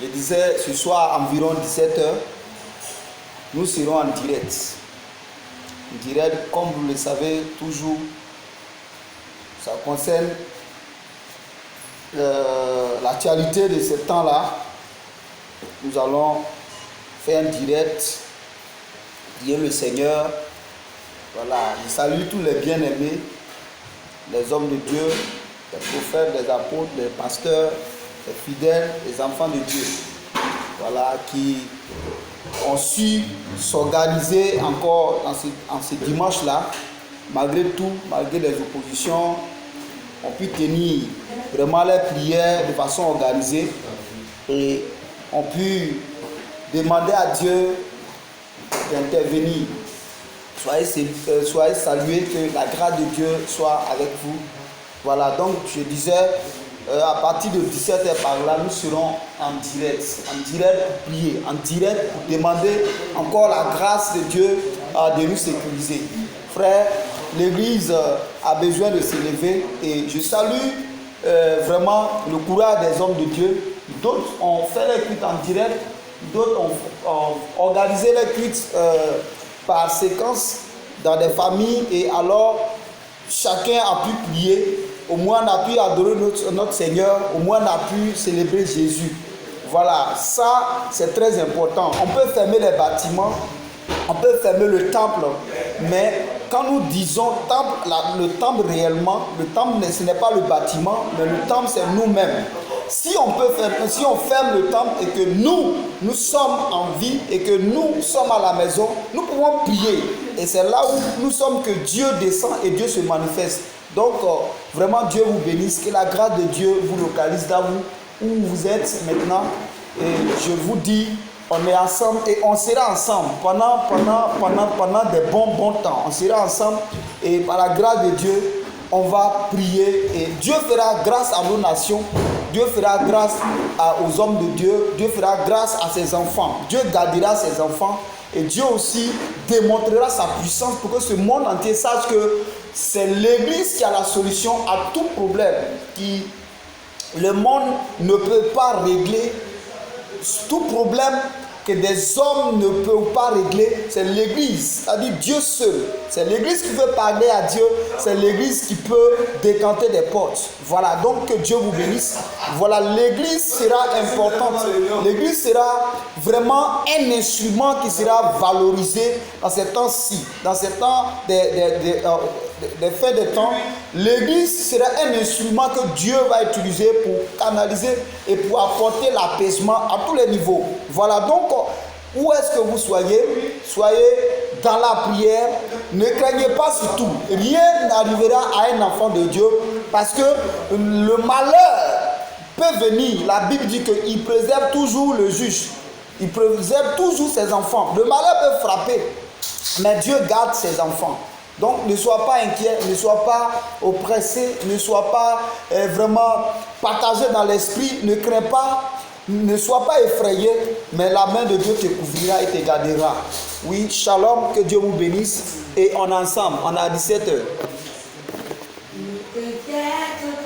Je disais, ce soir, environ 17 heures, nous serons en direct. En direct, comme vous le savez, toujours, ça concerne l'actualité de ce temps-là. Nous allons faire un direct, prier le Seigneur. Voilà, je salue tous les bien-aimés, les hommes de Dieu, les prophètes, les apôtres, les pasteurs, les fidèles, les enfants de Dieu. Voilà, qui ont su s'organiser encore en ce dimanche-là, malgré tout, malgré les oppositions, ont pu tenir vraiment les prières de façon organisée et ont pu demander à Dieu d'intervenir. Soyez salués, que la grâce de Dieu soit avec vous. Voilà, donc je disais, à partir de 17h par là, nous serons en direct pour prier, en direct pour demander encore la grâce de Dieu de nous sécuriser. Frère, l'Église a besoin de s'élever et je salue vraiment le courage des hommes de Dieu. D'autres ont fait les cuites en direct, d'autres ont organisé les cuites par séquence dans des familles et alors chacun a pu prier. Au moins on a pu adorer notre Seigneur, au moins on a pu célébrer Jésus. Voilà, ça c'est très important. On peut fermer les bâtiments, on peut fermer le temple, mais quand nous disons temple, le temple réellement, le temple ce n'est pas le bâtiment, mais le temple c'est nous-mêmes. Si on ferme le temple et que nous sommes en vie et que nous sommes à la maison, nous pouvons prier. Et c'est là où nous sommes que Dieu descend et Dieu se manifeste. Donc, vraiment, Dieu vous bénisse, que la grâce de Dieu vous localise là où vous êtes maintenant. Et je vous dis, on est ensemble et on sera ensemble pendant des bons temps. On sera ensemble et par la grâce de Dieu, on va prier et Dieu fera grâce à nos nations. Dieu fera grâce aux hommes de Dieu. Dieu fera grâce à ses enfants. Dieu gardera ses enfants. Et Dieu aussi démontrera sa puissance pour que ce monde entier sache que c'est l'Église qui a la solution à tout problème. Le monde ne peut pas régler tout problème que des hommes ne peuvent pas régler, c'est l'Église, c'est-à-dire Dieu seul. C'est l'Église qui veut parler à Dieu, c'est l'Église qui peut décanter des portes. Voilà, donc que Dieu vous bénisse. Voilà, l'Église sera importante. L'Église sera vraiment un instrument qui sera valorisé dans ces temps-ci, dans ces temps des faits de temps. L'Église sera un instrument que Dieu va utiliser pour canaliser et pour apporter l'apaisement à tous les niveaux. Voilà, donc où est-ce que vous soyez dans la prière, ne craignez pas surtout. Rien n'arrivera à un enfant de Dieu parce que le malheur peut venir. La Bible dit qu'il préserve toujours le juge. Il préserve toujours ses enfants. Le malheur peut frapper, mais Dieu garde ses enfants. Donc ne sois pas inquiet, ne sois pas oppressé, ne sois pas vraiment partagé dans l'esprit, ne crains pas. Ne sois pas effrayé, mais la main de Dieu te couvrira et te gardera. Oui, shalom, que Dieu vous bénisse. Et on est ensemble, on est à 17h.